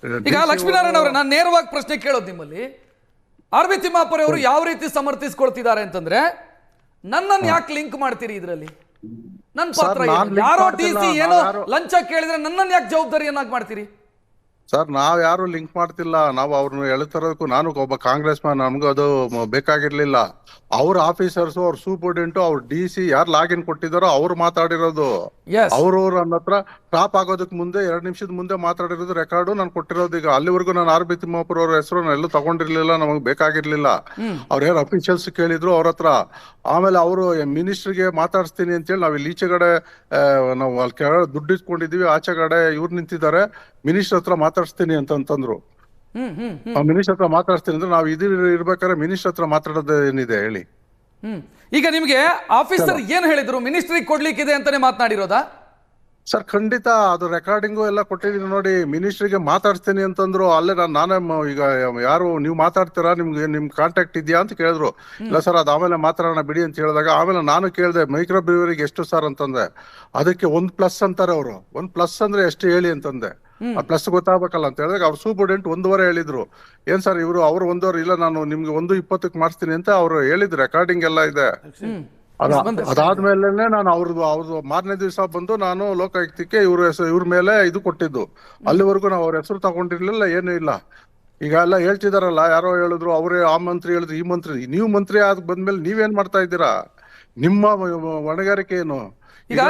ಈಗ ಲಕ್ಷ್ಮೀನಾರಾಯಣ ಅವರೇ, ನಾನು ನೇರವಾಗಿ ಪ್ರಶ್ನೆ ಕೇಳೋದು ನಿಮ್ಮಲ್ಲಿ, ಆರ್ ಬಿ ತಿಮ್ಮಾಪುರ ಅವರು ಯಾವ ರೀತಿ ಸಮರ್ಥಿಸ್ಕೊಳ್ತಿದ್ದಾರೆ ಅಂತಂದ್ರೆ, ನನ್ನನ್ನು ಯಾಕೆ ಲಿಂಕ್ ಮಾಡ್ತೀರಿ ಇದರಲ್ಲಿ? ನನ್ನ ಪಾತ್ರ ಯಾರೋ ಟಿಸಿ ಏನೋ ಲಂಚ ಕೇಳಿದ್ರೆ ನನ್ನನ್ನು ಯಾಕೆ ಜವಾಬ್ದಾರಿಯನ್ನಾಗಿ ಮಾಡ್ತೀರಿ? ಸರ್, ನಾವ್ ಯಾರು ಲಿಂಕ್ ಮಾಡ್ತಿಲ್ಲ. ನಾವು ಅವ್ರನ್ನ ಹೇಳ್ತಿರೋದಕ್ಕೂ, ನಾನು ಒಬ್ಬ ಕಾಂಗ್ರೆಸ್ ಮ್ಯಾನ್, ನಮ್ಗೂ ಅದು ಬೇಕಾಗಿರ್ಲಿಲ್ಲ. ಅವ್ರ ಆಫೀಸರ್ಸ್, ಅವ್ರ ಸೂಪರ್ಡೆಂಟ್, ಅವ್ರ DC ಯಾರು ಲಾಗಿನ್ ಕೊಟ್ಟಿದಾರೋ ಅವ್ರು ಮಾತಾಡಿರೋದು. ಅವ್ರವ್ರ ನನ್ನ ಹತ್ರ ಟಾಪ್ ಆಗೋದಕ್ ಮುಂದೆ 2 ನಿಮಿಷದ ಮುಂದೆ ಮಾತಾಡಿರೋದು ರೆಕಾರ್ಡು ನಾನು ಕೊಟ್ಟಿರೋದು. ಈಗ ಅಲ್ಲಿವರೆಗೂ ನಾನು ಆರ್ ಬಿ ತಿಮ್ಮಾಪುರ ಅವ್ರ ಹೆಸರು ನಾನು ಎಲ್ಲೂ ತಗೊಂಡಿರ್ಲಿಲ್ಲ, ನಮಗ್ ಬೇಕಾಗಿರ್ಲಿಲ್ಲ. ಅವ್ರ ಯಾರು ಅಫಿಷಿಯಲ್ಸ್ ಕೇಳಿದ್ರು ಅವ್ರ ಹತ್ರ. ಆಮೇಲೆ ಅವರು ಮಿನಿಸ್ಟರ್ಗೆ ಮಾತಾಡಿಸ್ತೀನಿ ಅಂತೇಳಿ ನಾವ್ ಇಲ್ಲಿ ಈಚೆಗಡೆ ನಾವು ಅಲ್ಲಿ ಕೆಳಗಡೆ ದುಡ್ಡು ಇಸ್ಕೊಂಡಿದೀವಿ, ಆಚೆಗಡೆ ಇವ್ರು ನಿಂತಿದ್ದಾರೆ, ಮಿನಿಸ್ಟರ್ ಹತ್ರ ಮಾತಾಡಿಸ್ತೀನಿ ಅಂತಂದ್ರು. ಮಿನಿಸ್ಟರ್ ಹತ್ರ ಮಾತಾಡ್ತೀನಿ ಅಂದ್ರೆ ನಾವು ಇರ್ಬೇಕಾದ್ರೆ ಮಿನಿಸ್ಟರ್ ಹತ್ರ ಮಾತಾಡೋದು ಏನಿದೆ ಹೇಳಿ? ಈಗ ನಿಮ್ಗೆ ಆಫೀಸರ್ ಏನ್ ಹೇಳಿದ್ರು? ಮಿನಿಸ್ಟ್ರಿಗೆ ಕೊಡ್ಲಿಕ್ಕಿದೆ ಅಂತಾನೆ ಮಾತನಾಡಿರೋದಾ? ಸರ್, ಖಂಡಿತ ಅದು ರೆಕಾರ್ಡಿಂಗು ಎಲ್ಲ ಕೊಟ್ಟಿದ್ದೀನಿ ನೋಡಿ. ಮಿನಿಸ್ಟ್ರಿಗೆ ಮಾತಾಡ್ತೀನಿ ಅಂತಂದ್ರು. ಅಲ್ಲೇ ನಾನೇ ಈಗ ಯಾರು ನೀವು ಮಾತಾಡ್ತೀರಾ, ನಿಮ್ ಕಾಂಟ್ಯಾಕ್ಟ್ ಇದೆಯಾ ಅಂತ ಕೇಳಿದ್ರು. ಇಲ್ಲ ಸರ್, ಅದು ಆಮೇಲೆ ಮಾತಾಡೋಣ ಬಿಡಿ ಅಂತ ಹೇಳಿದಾಗ, ಆಮೇಲೆ ನಾನು ಕೇಳಿದೆ ಮೈಕ್ರೋ ಬ್ರೀವರಿಗೆ ಎಷ್ಟು ಸರ್ ಅಂತಂದೆ. ಅದಕ್ಕೆ 1+ ಅಂತಾರೆ ಅವರು. 1+ ಅಂದ್ರೆ ಎಷ್ಟು ಹೇಳಿ ಅಂತಂದೆ. ಆ ಪ್ಲಸ್ ಗೊತ್ತಾಗಬೇಕಲ್ಲ ಅಂತ ಹೇಳಿದಾಗ ಅವ್ರ ಸೂಪರ್ಡೆಂಟ್ 1.25 ಹೇಳಿದ್ರು. ಏನ್ ಸರ್ ಇವರು ಅವ್ರು 1.25 ಇಲ್ಲ, ನಾನು ನಿಮ್ಗೆ 1:20 ಮಾಡಿಸ್ತೀನಿ ಅಂತ ಅವ್ರು ಹೇಳಿದ್ರು. ರೆಕಾರ್ಡಿಂಗ್ ಎಲ್ಲ ಇದೆ. ಅದಾದ್ಮೇಲೆ ನಾನು ಅವ್ರದ್ದು ಮಾರನೇ ದಿವಸ ಬಂದು ನಾನು ಲೋಕಾಯುಕ್ತಕ್ಕೆ ಇವ್ರ ಮೇಲೆ ಇದು ಕೊಟ್ಟಿದ್ದು. ಅಲ್ಲಿವರೆಗೂ ನಾವು ಅವ್ರ ಹೆಸರು ತಗೊಂಡಿರ್ಲಿಲ್ಲ, ಏನೂ ಇಲ್ಲ. ಈಗ ಎಲ್ಲ ಹೇಳ್ತಿದಾರಲ್ಲ, ಯಾರೋ ಹೇಳಿದ್ರು, ಅವರೇ ಆ ಮಂತ್ರಿ ಹೇಳಿದ್ರು, ಈ ಮಂತ್ರಿ. ನೀವು ಮಂತ್ರಿ ಆದ ಬಂದ್ಮೇಲೆ ನೀವೇನ್ ಮಾಡ್ತಾ ಇದ್ದೀರಾ? ನಿಮ್ಮ ಹೊಣೆಗಾರಿಕೆ ಏನು? ಈಗ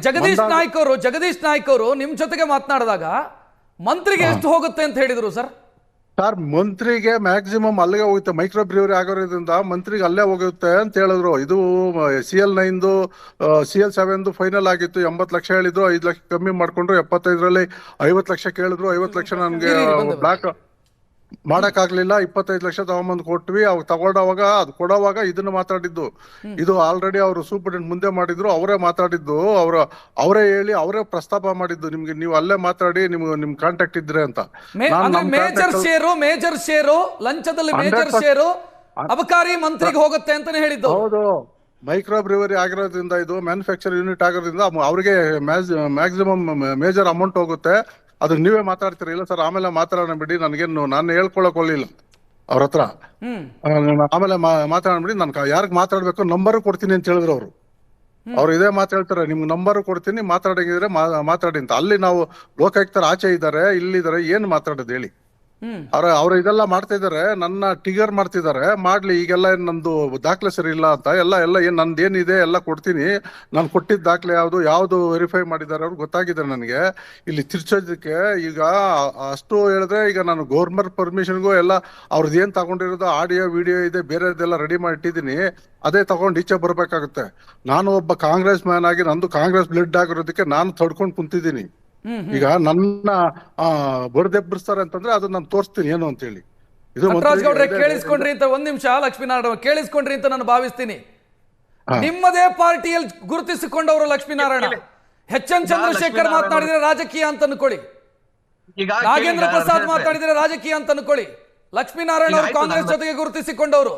ಜಗದೀಶ್ ನಾಯ್ಕ್ ಅವರು ನಿಮ್ ಜೊತೆಗೆ ಮಾತನಾಡಿದಾಗ ಮಂತ್ರಿಗೆ ಎಷ್ಟು ಹೋಗುತ್ತೆ ಅಂತ ಹೇಳಿದ್ರು ಸರ್? ಸರ್, ಮಂತ್ರಿಗೆ ಮ್ಯಾಕ್ಸಿಮಮ್ ಅಲ್ಲಿಗೆ ಹೋಗುತ್ತೆ. ಮೈಕ್ರೋ ಬ್ರೀವರಿ ಆಗೋದ್ರಿಂದ ಮಂತ್ರಿಗೆ ಅಲ್ಲೇ ಹೋಗುತ್ತೆ ಅಂತ ಹೇಳಿದ್ರು. ಇದು CL9 CL7 ಫೈನಲ್ ಆಗಿತ್ತು. 80 ಲಕ್ಷ ಹೇಳಿದ್ರು, 5 ಲಕ್ಷ ಕಮ್ಮಿ ಮಾಡ್ಕೊಂಡ್ರು. 75ರಲ್ಲಿ 50 ಲಕ್ಷ ಕೇಳಿದ್ರು. 50 ಲಕ್ಷ ನನ್ಗೆ ಬ್ಲಾಕ್ ಮಾಡಕ್ ಆಗ್ಲಿಲ್ಲ. 25 ಲಕ್ಷ ತಗೊಂಬಂದ್ ಕೊಟ್ವಿ. ಅವಾಗ ತಗೊಂಡವಾಗ ಅದು ಕೊಡೋವಾಗ ಇದನ್ನ ಮಾತಾಡಿದ್ದು. ಇದು ಆಲ್ರೆಡಿ ಅವರು ಸೂಪರ್ಡೆಂಟ್ ಮುಂದೆ ಮಾಡಿದ್ರು, ಅವರೇ ಮಾತಾಡಿದ್ದು. ಅವರೇ ಹೇಳಿ ಅವರೇ ಪ್ರಸ್ತಾಪ ಮಾಡಿದ್ದು, ನಿಮ್ಗೆ ನೀವು ಅಲ್ಲೇ ಮಾತಾಡಿ, ನಿಮ್ ಕಾಂಟ್ಯಾಕ್ಟ್ ಇದ್ರೆ ಅಂತ. ಮೇಜರ್ ಶೇರು ಲಂಚದಲ್ಲಿ ಮೇಜರ್ ಶೇರು ಅಬಕಾರಿ ಮಂತ್ರಿಗೆ ಹೋಗುತ್ತೆ ಅಂತಾನೆ ಹೇಳಿದ್ದು. ಹೌದು, ಮೈಕ್ರೋ ಬ್ರೀವರಿ ಆಗಿರೋದ್ರಿಂದ, ಇದು ಮ್ಯಾನುಫ್ಯಾಕ್ಚರ್ ಯೂನಿಟ್ ಆಗಿರೋದ್ರಿಂದ ಅವ್ರಿಗೆ ಮ್ಯಾಕ್ಸಿಮಮ್ ಮೇಜರ್ ಅಮೌಂಟ್ ಹೋಗುತ್ತೆ. ಅದಕ್ಕೆ ನೀವೇ ಮಾತಾಡ್ತೀರಿ. ಇಲ್ಲ ಸರ್, ಆಮೇಲೆ ಮಾತಾಡೋಣ ಬಿಡಿ, ನನಗೇನು ನಾನು ಹೇಳ್ಕೊಳಕ್ ಹೋಗ್ಲಿಲ್ಲ ಅವ್ರ ಹತ್ರ. ಆಮೇಲೆ ಮಾತಾಡೋಣ ಬಿಡಿ, ನಾನು ಯಾರಿಗೆ ಮಾತಾಡ್ಬೇಕು ನಂಬರ್ ಕೊಡ್ತೀನಿ ಅಂತ ಹೇಳಿದ್ರು ಅವರು. ಅವ್ರು ಇದೇ ಮಾತಾಡ್ತಾರೆ, ನಿಮ್ಗೆ ನಂಬರ್ ಕೊಡ್ತೀನಿ, ಮಾತಾಡಂಗಿದ್ರೆ ಮಾತಾಡಿ ಅಂತ. ಅಲ್ಲಿ ನಾವು ಲೋಕಾಯುಕ್ತರ ಆಚೆ ಇದ್ದಾರೆ, ಇಲ್ಲಿದ್ದಾರೆ, ಏನ್ ಮಾತಾಡೋದು ಹೇಳಿ? ಅವ್ರ ಇದೆಲ್ಲ ಮಾಡ್ತಾ ಇದಾರೆ, ನನ್ನ ಟಿಗರ್ ಮಾಡ್ತಿದ್ದಾರೆ. ಮಾಡ್ಲಿ, ಈಗೆಲ್ಲ ನಂದು ದಾಖಲೆ ಸರಿ ಇಲ್ಲ ಅಂತ ಎಲ್ಲ ಏನ್ ನಂದು ಏನಿದೆ ಎಲ್ಲ ಕೊಡ್ತೀನಿ. ನಾನು ಕೊಟ್ಟಿದ್ದ ದಾಖಲೆ ಯಾವ್ದು ವೆರಿಫೈ ಮಾಡಿದ್ದಾರೆ ಅವ್ರು ಗೊತ್ತಾಗಿದೆ ನನಗೆ. ಇಲ್ಲಿ ತಿರ್ಚೋದಕ್ಕೆ ಈಗ ಅಷ್ಟು ಹೇಳಿದ್ರೆ, ಈಗ ನಾನು ಗೌರ್ಮೆಂಟ್ ಪರ್ಮಿಷನ್ಗೂ ಎಲ್ಲ ಅವ್ರದ್ದು ಏನ್ ತಗೊಂಡಿರೋದು ಆಡಿಯೋ ವಿಡಿಯೋ ಇದೆ, ಬೇರೆದೆಲ್ಲ ರೆಡಿ ಮಾಡಿ ಇಟ್ಟಿದ್ದೀನಿ. ಅದೇ ತಗೊಂಡು ಈಚೆ ಬರ್ಬೇಕಾಗುತ್ತೆ. ನಾನು ಒಬ್ಬ ಕಾಂಗ್ರೆಸ್ ಮ್ಯಾನ್ ಆಗಿ ನಂದು ಕಾಂಗ್ರೆಸ್ ಬ್ಲಡ್ ಆಗಿರೋದಕ್ಕೆ ನಾನು ತಡ್ಕೊಂಡು ಕುಂತಿದ್ದೀನಿ. ಈಗ ನನ್ನ ಬಡ್ದೆಬ್ಬರಿಸ್ತಾರೆ ಅಂತಂದ್ರೆ ಅದನ್ನ ನಾನು ತೋರಿಸ್ತೀನಿ ಏನು ಅಂತ ಹೇಳಿ. ಇದು ಕೇಳಿಸ್ಕೊಂಡ್ರಿ ಅಂತ, ಒಂದ್ ನಿಮಿಷ ಲಕ್ಷ್ಮೀನಾರಾಯಣ ಕೇಳಿಸ್ಕೊಂಡ್ರಿ ಅಂತ ನಾನು ಭಾವಿಸ್ತೀನಿ. ನಿಮ್ಮದೇ ಪಾರ್ಟಿಯಲ್ಲಿ ಗುರುತಿಸಿಕೊಂಡವರು ಲಕ್ಷ್ಮೀನಾರಾಯಣ. HN ಚಂದ್ರಶೇಖರ್ ಮಾತನಾಡಿದ್ರೆ ರಾಜಕೀಯ ಅಂತ ಅನ್ಕೊಳ್ಳಿ, ನಾಗೇಂದ್ರ ಪ್ರಸಾದ್ ಮಾತಾಡಿದ್ರೆ ರಾಜಕೀಯ ಅಂತ ಅನ್ಕೊಳ್ಳಿ. ಲಕ್ಷ್ಮೀನಾರಾಯಣ ಅವರು ಕಾಂಗ್ರೆಸ್ ಜೊತೆಗೆ ಗುರುತಿಸಿಕೊಂಡವರು.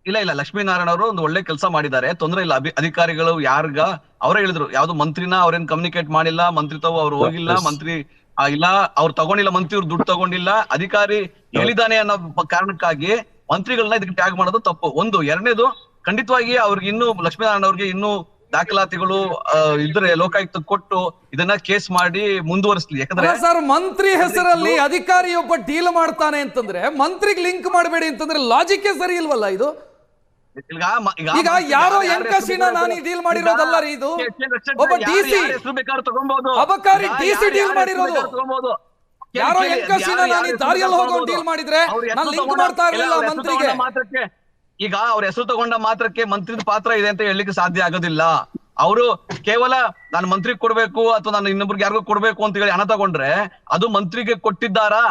ಇಲ್ಲ, ಲಕ್ಷ್ಮೀನಾರಾಯಣ ಅವರು ಒಂದು ಒಳ್ಳೆ ಕೆಲಸ ಮಾಡಿದ್ದಾರೆ, ತೊಂದರೆ ಇಲ್ಲ. ಅಧಿಕಾರಿಗಳು ಯಾರ್ಗ ಅವರೇ ಹೇಳಿದ್ರು, ಯಾವ್ದು ಮಂತ್ರಿನ ಅವ್ರೇನ್ ಕಮ್ಯುನಿಕೇಟ್ ಮಾಡಿಲ್ಲ, ಮಂತ್ರಿತ್ವ ಅವ್ರು ಹೋಗಿಲ್ಲ, ಮಂತ್ರಿ ಇಲ್ಲ ಅವ್ರು ತಗೊಂಡಿಲ್ಲ, ಮಂತ್ರಿ ಅವ್ರು ದುಡ್ಡು ತಗೊಂಡಿಲ್ಲ, ಅಧಿಕಾರಿ ಹೇಳಿದಾನೆ ಅನ್ನೋ ಕಾರಣಕ್ಕಾಗಿ ಮಂತ್ರಿಗಳನ್ನ ಇದಕ್ಕೆ ಟ್ಯಾಗ್ ಮಾಡೋದು ತಪ್ಪು. ಒಂದು. ಎರಡನೇದು, ಖಂಡಿತವಾಗಿ ಅವ್ರಿಗೆ ಇನ್ನೂ ಲಕ್ಷ್ಮೀನಾರಾಯಣ ಅವ್ರಿಗೆ ಇನ್ನೂ ದಾಖಲಾತಿಗಳು ಇದ್ರೆ ಲೋಕಾಯುಕ್ತ ಕೊಟ್ಟು ಇದನ್ನ ಕೇಸ್ ಮಾಡಿ ಮುಂದುವರಿಸಲಿ. ಯಾಕಂದ್ರೆ ಸರ್, ಮಂತ್ರಿ ಹೆಸರಲ್ಲಿ ಅಧಿಕಾರಿಯೊಬ್ಬ ಡೀಲ್ ಮಾಡ್ತಾನೆ ಅಂತಂದ್ರೆ ಮಂತ್ರಿಗೆ ಲಿಂಕ್ ಮಾಡಬೇಡಿ ಅಂತಂದ್ರೆ ಲಾಜಿಕ್ ಸರಿ ಇಲ್ವಲ್ಲ ಇದು? ಈಗ ಯಾರೋ ಎಂಕಸಿನ ನಾನು ಡೀಲ್ ಮಾಡಿರೋದಲ್ಲ ರೀ, ಇದು ಒಬ್ಬ DC ಅಬಕಾರಿ DC ಡೀಲ್ ಮಾಡಿರೋದು. ಯಾರೋ ಎಂಕಸಿನ ನಾನು ದಾರಿಯಲ್ಲಿ ಹೋಗೋ ಡೀಲ್ ಮಾಡಿದ್ರೆ ನಾನು ಲಿಂಕ್ ಮಾಡ್ತಾ ಇರಲಿಲ್ಲ ಮಂತ್ರಿಗೆ. ಈಗ ಅವ್ರ ಹೆಸರು ತಗೊಂಡ ಮಾತ್ರಕ್ಕೆ ಮಂತ್ರಿದ ಪಾತ್ರ ಇದೆ ಅಂತ ಹೇಳಲಿಕ್ಕೆ ಸಾಧ್ಯ ಆಗೋದಿಲ್ಲ. ಅವರು ಕೇವಲ ನಾನು ಮಂತ್ರಿಗೆ ಕೊಡ್ಬೇಕು ಅಥವಾ ನಾನು ಇನ್ನೊಬ್ರಿಗೆ ಯಾರಿಗೂ ಕೊಡ್ಬೇಕು ಅಂತ ಹೇಳಿ ಹಣ ತಗೊಂಡ್ರೆ ಅದು ಮಂತ್ರಿಗೆ ಕೊಟ್ಟಿದ್ದಾರಾ?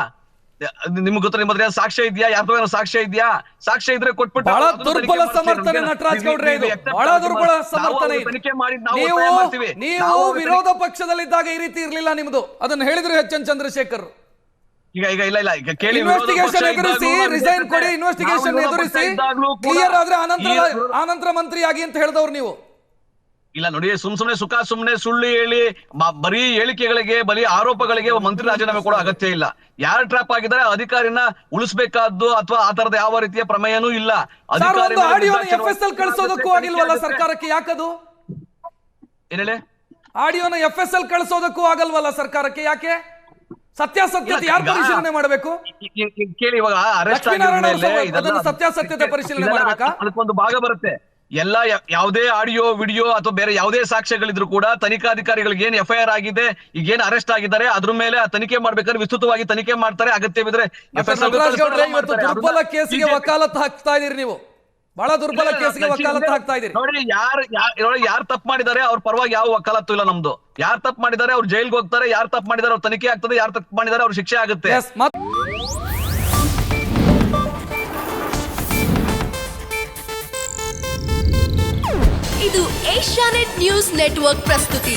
ನಿಮ್ಗೆ ಗೊತ್ತ, ನಿಮ್ಮ ಸಾಕ್ಷ್ಯ ಇದೆಯಾ? ಯಾರ್ದೋ ಸಾಕ್ಷ್ಯ ಇದೆಯಾ? ಸಾಕ್ಷ್ಯ ಇದ್ರೆ ಕೊಟ್ಬಿಟ್ಟು ಬಹಳ ದುರ್ಬಲ ಸಮರ್ಥನೆ ನಟರಾಜ್ ಗೌಡ್ರೆ, ಇದು ಬಹಳ ದುರ್ಬಲ ಸಮರ್ಥನೆ. ನೀವು ವಿರೋಧ ಪಕ್ಷದಲ್ಲಿದ್ದಾಗ ಈ ರೀತಿ ಇರ್ಲಿಲ್ಲ ನಿಮ್ದು, ಅದನ್ನ ಹೇಳಿದ್ರು HN ಚಂದ್ರಶೇಖರ್. ಈಗ ಕೇಳಿ, ಇನ್ವೆಸ್ಟಿಗೇಷನ್ ಎದುರಿಸಿ ರಿಸೈನ್ ಕೊಡಿ, ಇನ್ವೆಸ್ಟಿಗೇಷನ್ ಎದುರಿಸಿ ಕ್ಲಿಯರ್ ಆದ್ರೆ ಆನಂತರ ಮಂತ್ರಿ ಆಗಿ ಅಂತ ಹೇಳಿದವ್ರು ನೀವು. ಇಲ್ಲ ನೋಡಿ, ಸುಮ್ನೆ ಸುಮ್ನೆ ಸುಳ್ಳು ಹೇಳಿ ಬರೀ ಹೇಳಿಕೆಗಳಿಗೆ ಬರೀ ಆರೋಪಗಳಿಗೆ ಮಂತ್ರಿ ರಾಜೀನಾಮೆ ಕೊಡೋ ಅಗತ್ಯ ಇಲ್ಲ. ಯಾರು ಟ್ರಾಪ್ ಆಗಿದ್ದಾರೆ ಅಧಿಕಾರಿನ ಉಳಿಸಬೇಕಾದ್ದು ಅಥವಾ ಆ ತರದ ಯಾವ ರೀತಿಯ ಪ್ರಮೇಯನೂ ಇಲ್ಲ. FSL ಕಳಿಸೋದಕ್ಕೂ ಆಗಿಲ್ವಲ್ಲ ಸರ್ಕಾರಕ್ಕೆ, ಯಾಕದು? ಏನ್ ಹೇಳಿ? ಆಡಿಯೋನ FSL ಕಳಿಸೋದಕ್ಕೂ ಆಗಲ್ವಲ್ಲ ಸರ್ಕಾರಕ್ಕೆ, ಯಾಕೆ? ಸತ್ಯಾಸತ್ಯತೆ ಯಾರು ಪರಿಶೀಲನೆ ಮಾಡಬೇಕು? ಕೇಳಿ, ಇವಾಗ ಅರೆಸ್ಟ್ ಅದನ್ನು ಸತ್ಯಾಸತ್ಯತೆ ಪರಿಶೀಲನೆ ಮಾಡಬೇಕಾ? ಅದಕ್ಕೊಂದು ಭಾಗ ಬರುತ್ತೆ. ಎಲ್ಲ ಯಾವುದೇ ಆಡಿಯೋ ವಿಡಿಯೋ ಅಥವಾ ಬೇರೆ ಯಾವುದೇ ಸಾಕ್ಷ್ಯಗಳಿದ್ರು ಕೂಡ ತನಿಖಾಧಿಕಾರಿಗಳಿಗೆ ಏನ್ FIR ಆಗಿದೆ, ಈಗ ಏನ್ ಅರೆಸ್ಟ್ ಆಗಿದ್ದಾರೆ ಅದ್ರ ಮೇಲೆ ತನಿಖೆ ಮಾಡ್ಬೇಕಾದ್ರೆ ವಿಸ್ತೃತವಾಗಿ ತನಿಖೆ ಮಾಡ್ತಾರೆ. ಅಗತ್ಯವಿದ್ರೆ ದುರ್ಬಲ ಕೇಸಿಗೆ ವಕಾಲತ್ತು ಹಾಕ್ತಾ ಇದೀರಿ ನೀವು, ಬಹಳ ದುರ್ಬಲ ಕೇಸಿಗೆ ವಕಾಲತ್ತು ಹಾಕ್ತಾ ಇದೀರಿ. ನೋಡಿ, ಯಾರು ತಪ್ಪು ಮಾಡಿದ್ದಾರೆ ಅವ್ರ ಪರವಾಗಿ ಯಾವ ವಕಾಲತ್ತು ಇಲ್ಲ ನಮ್ದು. ಯಾರು ತಪ್ಪು ಮಾಡಿದ್ದಾರೆ ಅವ್ರು ಜೈಲ್ಗೆ ಹೋಗ್ತಾರೆ, ಯಾರು ತಪ್ಪು ಮಾಡಿದ್ದಾರೆ ಅವ್ರ ತನಿಖೆ ಆಗ್ತದೆ, ಯಾರು ತಪ್ಪು ಮಾಡಿದ್ದಾರೆ ಅವ್ರ ಶಿಕ್ಷೆ ಆಗುತ್ತೆ. ಇದು ಏಷ್ಯಾನೆಟ್ ನ್ಯೂಸ್ ನೆಟ್ವರ್ಕ್ ಪ್ರಸ್ತುತಿ.